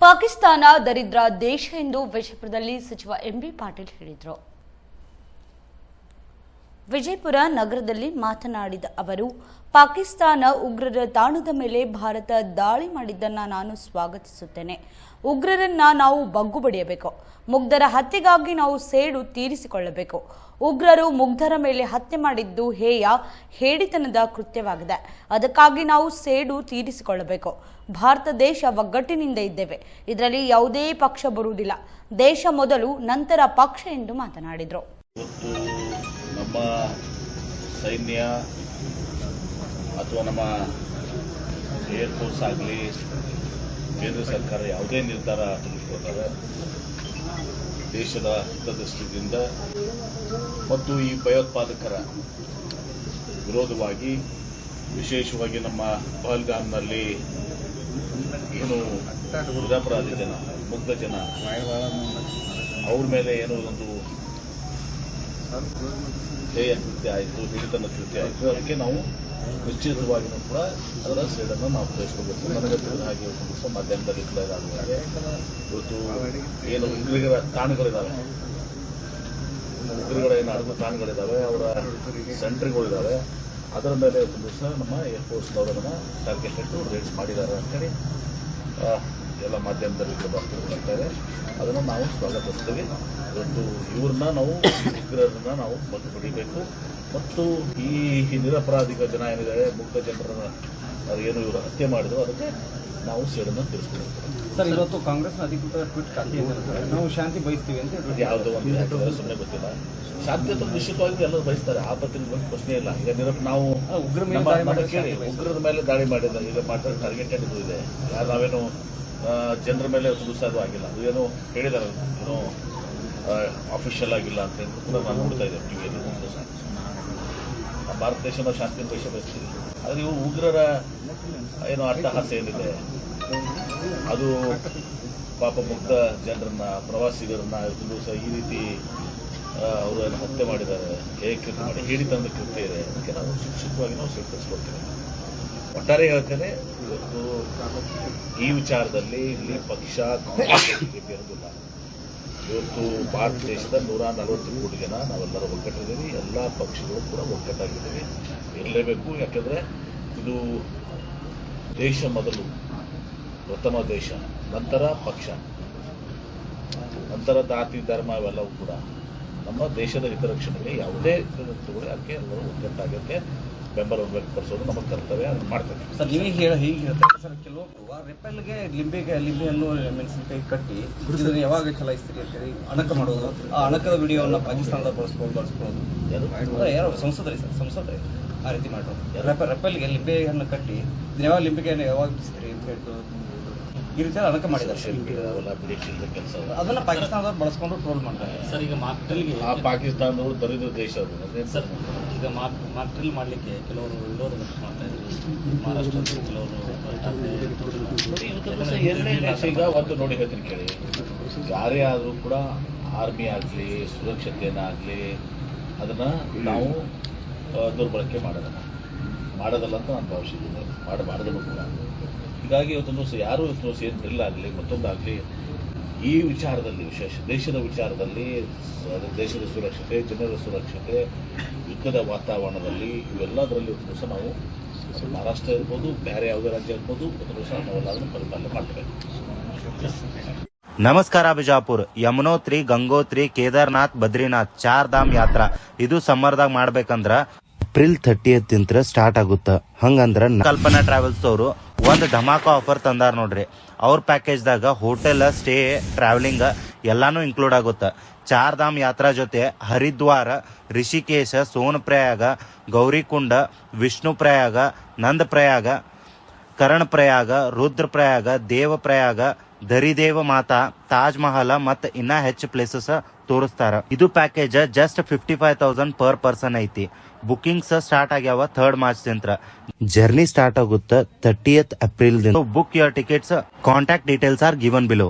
ಪಾಕಿಸ್ತಾನ ದರಿದ್ರ ದೇಶ ಎಂದು ವಿಜಯಪುರದಲ್ಲಿ ಸಚಿವ ಎಂಬಿ ಪಾಟೀಲ್ ಹೇಳಿದರು. ವಿಜಯಪುರ ನಗರದಲ್ಲಿ ಮಾತನಾಡಿದ ಅವರು, ಪಾಕಿಸ್ತಾನ ಉಗ್ರರ ತಾಣದ ಮೇಲೆ ಭಾರತ ದಾಳಿ ಮಾಡಿದ್ದನ್ನು ನಾನು ಸ್ವಾಗತಿಸುತ್ತೇನೆ. ಉಗ್ರರನ್ನ ನಾವು ಬಗ್ಗು ಬಡಿಯಬೇಕು. ಮುಗ್ಧರ ಹತ್ಯೆಗಾಗಿ ನಾವು ಸೇಡು ತೀರಿಸಿಕೊಳ್ಳಬೇಕು. ಉಗ್ರರು ಮುಗ್ಧರ ಮೇಲೆ ಹತ್ಯೆ ಮಾಡಿದ್ದು ಹೇಡಿತನದ ಕೃತ್ಯವಾಗಿದೆ. ಅದಕ್ಕಾಗಿ ನಾವು ಸೇಡು ತೀರಿಸಿಕೊಳ್ಳಬೇಕು. ಭಾರತ ದೇಶ ಒಗ್ಗಟ್ಟಿನಿಂದ ಇದ್ದೇವೆ. ಇದರಲ್ಲಿ ಯಾವುದೇ ಪಕ್ಷ ಬರುವುದಿಲ್ಲ. ದೇಶ ಮೊದಲು, ನಂತರ ಪಕ್ಷ ಎಂದು ಮಾತನಾಡಿದರು. ನಮ್ಮ ಸೈನ್ಯ ಅಥವಾ ನಮ್ಮ ಏರ್ಫೋರ್ಸ್ ಆಗಲಿ ಕೇಂದ್ರ ಸರ್ಕಾರ ಯಾವುದೇ ನಿರ್ಧಾರ ತೆಗೆದುಕೊಳ್ತಾರೆ ದೇಶದ ಹಿತದೃಷ್ಟಿಯಿಂದ ಮತ್ತು ಈ ಭಯೋತ್ಪಾದಕರ ವಿರೋಧವಾಗಿ, ವಿಶೇಷವಾಗಿ ನಮ್ಮ ಪಹಲ್ಗಾಮ್ನಲ್ಲಿ ಏನು ನಿರಪರಾಧಿ ಜನ, ಮುಗ್ಧ ಜನ, ಅವ್ರ ಮೇಲೆ ಏನೋ ಒಂದು ಹೇಯ ಕೃತ್ಯ ಆಯಿತು, ಹಿಡಿತನ ಕೃತ್ಯ ಆಯಿತು. ಅದಕ್ಕೆ ನಾವು ನಿಶ್ಚಿತವಾಗಿಯೂ ಕೂಡ ಅದರ ಸೇಡನ್ನು ನಾವು ತೋರಿಸ್ಕೋಬೇಕು. ನನಗೆ ತಿಳಿದ ಹಾಗೆ ಒಂದು ದಿವಸ ಮಧ್ಯಾಹ್ನದಲ್ಲಿ ಇದ್ದಾಗುವಾಗ ಇವತ್ತು ಏನು ಉಗ್ರರ ತಾಣಗಳಿದ್ದಾವೆ, ಉಗ್ರಗಳ ಏನು ಅಡುಗೆ ತಾಣಗಳಿದ್ದಾವೆ, ಅವರ ಸೆಂಟರ್ಗಳಿದ್ದಾವೆ, ಅದರ ಮೇಲೆ ಒಂದು ದಿವಸ ನಮ್ಮ ಏರ್ಫೋರ್ಸ್ನವರನ್ನು ಟಾರ್ಗೆಟ್ ಇಟ್ಟು ರೇಡ್ಸ್ ಮಾಡಿದ್ದಾರೆ ಅಂತೇಳಿ ಎಲ್ಲ ಮಾಧ್ಯಮದಲ್ಲಿ ಬರ್ತಿರ್ತಾರೆ. ಅದನ್ನು ನಾವು ಸ್ವಾಗತಿಸ್ತೇವೆ. ಇವತ್ತು ಇವ್ರನ್ನ ನಾವು ಉಗ್ರರನ್ನ ನಾವು ಬಗ್ಗು ಬಡಿಬೇಕು ಮತ್ತು ಈ ನಿರಪರಾಧಿಕ ಜನ ಏನಿದ್ದಾರೆ, ಮುಗ್ಧ ಜನರನ್ನ ಏನು ಇವರು ಹತ್ಯೆ ಮಾಡಿದ್ರು ಅದಕ್ಕೆ ನಾವು ಸೇಡನ್ನು ತೀರಿಸ್ಕೊಳ್ಬೇಕು. ಸರ್, ಇವತ್ತು ಕಾಂಗ್ರೆಸ್ನ ಅಧಿಕೃತ ಟ್ವೀಟ್ ಖಾತೆ ನಾವು ಶಾಂತಿ ಬಯಸ್ತೀವಿ ಅಂತ ಯಾವುದೋ ಒಂದು ಸುಮ್ಮನೆ ಗೊತ್ತಿಲ್ಲ. ಶಾಂತಿ ಅಂತ ನಿಶ್ಚಿತವಾಗಿ ಎಲ್ಲರೂ ಬಯಸ್ತಾರೆ, ಆ ಬಗ್ಗೆ ಪ್ರಶ್ನೆ ಇಲ್ಲ. ಈಗ ನಾವು ಉಗ್ರರ ಮೇಲೆ ದಾಳಿ ಮಾಡಿದ ಈಗ ಮಾತ್ರ ಟಾರ್ಗೆಟೆಡ್ ಇದೆ. ಯಾರು ನಾವೇನು ಜನರ ಮೇಲೆ ದಿವಸ ಅದು ಆಗಿಲ್ಲ. ಅದು ಏನೋ ಹೇಳಿದಾರೆ, ಏನೋ ಆಫಿಷಿಯಲ್ ಆಗಿಲ್ಲ ಅಂತ ಕೂಡ ನಾನು ನೋಡ್ತಾ ಇದ್ದೇನೆ ಟಿವಿಯಲ್ಲಿ. ಭಾರತ ದೇಶ ನಾವು ಶಾಂತಿ ಬಯಸ್ತೀವಿ. ಆದರೆ ಇವು ಉಗ್ರರ ಏನೋ ಅಟ್ಟಹಾಸ ಏನಿದೆ, ಅದು ಪಾಪ ಮುಗ್ಧ ಜನರನ್ನ, ಪ್ರವಾಸಿಗರನ್ನ ಇವತ್ತು ದಿವಸ ಈ ರೀತಿ ಅವರನ್ನು ಹತ್ಯೆ ಮಾಡಿದ್ದಾರೆ, ಕೃತ್ಯ ಮಾಡಿ ಹಿಡಿತಂದ ಕೃತ್ಯ ಇದೆ. ಅದಕ್ಕೆ ನಾವು ಶಿಕ್ಷಿತವಾಗಿ ನಾವು ಸ್ವೀಕರಿಸ್ಕೊಳ್ತೇವೆ. ಒಟ್ಟಾರೆ ಹೇಳ್ತೇನೆ, ಇವತ್ತು ಈ ವಿಚಾರದಲ್ಲಿ ಇಲ್ಲಿ ಪಕ್ಷ ಬಿಜೆಪಿ ಇರೋದಿಲ್ಲ. ಇವತ್ತು ಭಾರತ ದೇಶದ 140 ಕೋಟಿ ಜನ ನಾವೆಲ್ಲರೂ ಒಗ್ಗಟ್ಟಿದ್ದೀವಿ. ಎಲ್ಲ ಪಕ್ಷಗಳು ಕೂಡ ಒಗ್ಗಟ್ಟಾಗಿದ್ದೀವಿ, ಇರಲೇಬೇಕು. ಯಾಕೆಂದರೆ ಇದು ದೇಶ ಮೊದಲು, ಪ್ರಥಮ ದೇಶ, ನಂತರ ಪಕ್ಷ, ನಂತರ ಜಾತಿ ಧರ್ಮ ಇವೆಲ್ಲವೂ ಕೂಡ ನಮ್ಮ ದೇಶದ ಹಿತರಕ್ಷಣೆಗೆ ಯಾವುದೇ ಅದಕ್ಕೆ ಎಲ್ಲರೂ ಒಗ್ಗಟ್ಟಾಗಕ್ಕೆ ಬೆಂಬಲ ವ್ಯಕ್ತಪಡಿಸೋದು ನಮ್ಮ ಕರ್ತವ್ಯ, ಅದನ್ನು ಮಾಡ್ತೇವೆ. ಸರ್, ನೀವೇ ಹೀಗೆ ಹೇಳ್ತಾರೆ ಸರ್. ಕೆಲವೊಬ್ಬರು ರೆಪೆಲ್ಗೆ ಲಿಂಬೆಯನ್ನು ಮೆಣಸಿನಕಾಯಿ ಕಟ್ಟಿ ಇದನ್ನು ಯಾವಾಗ ಚಲಾಯಿಸ್ತೀರಿ ಅಂತೇಳಿ ಅಣಕ ಮಾಡೋದು, ಆ ಅಣಕದ ವಿಡಿಯೋವನ್ನು ಪಾಕಿಸ್ತಾನದ ಬಳಸ್ಕೊಳ್ಳೋದು ಯಾರು ಸಂಸದರಿ ಸರ್, ಸಂಸದರಿ ಆ ರೀತಿ ಮಾಡೋದು. ರೆಪೆಲ್ಗೆ ಲಿಂಬೆಯನ್ನು ಕಟ್ಟಿ ಇದನ್ನ ಯಾವಾಗ ಬಿಡಿಸ್ತೀರಿ ಅಂತ ಹೇಳ್ತು ಈ ರೀತಿ ಅಣಕ ಮಾಡಿದ್ದಾರೆ. ಕೆಲಸ ಅದನ್ನ ಪಾಕಿಸ್ತಾನದವ್ರು ಬಳಸ್ಕೊಂಡು ಟ್ರೋಲ್ ಮಾಡ್ತಾರೆ ಸರ್. ಈಗ ಮಾಕ್ಡ್ರಿಲ್ಗೆ ಪಾಕಿಸ್ತಾನದವರು ದರಿದ್ರ ದೇಶ ಅದು. ಸರ್, ಈಗ ಮಾಕ್ಡ್ರಿಲ್ ಮಾಡಲಿಕ್ಕೆ ಕೆಲವರು ವಿರೋಧ ಮಾಡ್ತಾ ಇದ್ದಾರೆ. ಮಹಾರಾಷ್ಟ್ರದ ಕೆಲವರು ಎರಡನೇ ದೇಶ. ಈಗ ಒಂದು ನೋಡಿ ಹೇಳ್ತೀನಿ ಕೇಳಿ, ಯಾರೇ ಆದರೂ ಕೂಡ ಆರ್ಮಿ ಆಗಲಿ, ಸುರಕ್ಷತೆಯನ್ನಾಗಲಿ ಅದನ್ನ ನಾವು ದುರ್ಬಳಕೆ ಮಾಡೋದಲ್ಲ ಅಂತ ನಾನು ಭಾವಿಸಿದ್ದೀನಿ, ಮಾಡಬಾರ್ದು ಕೂಡ. ಹೀಗಾಗಿ ಇವತ್ತೊಂದು ದಿವಸ ಯಾರು ಇವತ್ತು ದಿವಸ ಏನು ಡ್ರಿಲ್ ಆಗಲಿ ಮತ್ತೊಂದಾಗಲಿ ಈ ವಿಚಾರದಲ್ಲಿ, ವಿಶೇಷ ದೇಶದ ವಿಚಾರದಲ್ಲಿ, ದೇಶದ ಸುರಕ್ಷತೆ, ಜನರ ಸುರಕ್ಷತೆ, ಯುದ್ಧದ ವಾತಾವರಣದಲ್ಲಿ ಇವೆಲ್ಲದರಲ್ಲಿ ಇವತ್ತು ದಿವಸ ನಾವು ಮಹಾರಾಷ್ಟ್ರ ಇರ್ಬೋದು, ಬೇರೆ ಯಾವುದೇ ರಾಜ್ಯ ಇರ್ಬೋದು, ಇವತ್ತು ದಿವಸ ನಾವೆಲ್ಲದನ್ನು ಪರಿಪಾಲನೆ ಮಾಡ್ತೇವೆ. ನಮಸ್ಕಾರ ಬಿಜಾಪುರ್. ಯಮುನೋತ್ರಿ, ಗಂಗೋತ್ರಿ, ಕೇದಾರ್ನಾಥ್, ಬದ್ರಿನಾಥ್ 4 ಧಾಮ್ ಯಾತ್ರಾ ಇದು ಸಮ್ಮರ್ದಾಗ ಮಾಡ್ಬೇಕಂದ್ರ ಏಪ್ರಿಲ್ 30 ಸ್ಟಾರ್ಟ್ ಆಗುತ್ತ. ಹಂಗಂದ್ರ ಕಲ್ಪನಾ ಟ್ರಾವೆಲ್ಸ್ ಅವರು ಒಂದು ಧಮಾಕ ಆಫರ್ ತಂದಾರ ನೋಡ್ರಿ. ಅವ್ರ ಪ್ಯಾಕೇಜ್ದಾಗ ಹೋಟೆಲ್, ಸ್ಟೇ, ಟ್ರಾವೆಲಿಂಗ್ ಎಲ್ಲಾನು ಇನ್ಕ್ಲೂಡ್ ಆಗುತ್ತ. 4 ಧಾಮ್ ಯಾತ್ರಾ ಜೊತೆ ಹರಿದ್ವಾರ, ರಿಷಿಕೇಶ, ಸೋನಪ್ರಯಾಗ, ಗೌರಿಕುಂಡ, ವಿಷ್ಣುಪ್ರಯಾಗ, ನಂದಪ್ರಯಾಗ, ಕರ್ಣಪ್ರಯಾಗ, ರುದ್ರಪ್ರಯಾಗ, ದೇವಪ್ರಯಾಗ, ದರಿದೇವ ಮಾತಾ, ತಾಜ್ ಮಹಲ್ ಮತ್ತ ಇನ್ನ ಹೆಚ್ಚು ಪ್ಲೇಸಸ್ ತೋರಿಸ್ತಾರ. ಇದು ಪ್ಯಾಕೇಜ್ ಜಸ್ಟ್ 55,000 ಪರ್ ಪರ್ಸನ್ ಐತಿ. ಬುಕಿಂಗ್ಸ್ ಸ್ಟಾರ್ಟ್ ಆಗ್ಯಾವ 3rd ಮಾರ್ಚ್ ದಿಂದ. ಜರ್ನಿ ಸ್ಟಾರ್ಟ್ ಆಗುತ್ತ 30th ಏಪ್ರಿಲ್ ದಿಂದ. Book your tickets. Contact details are given below.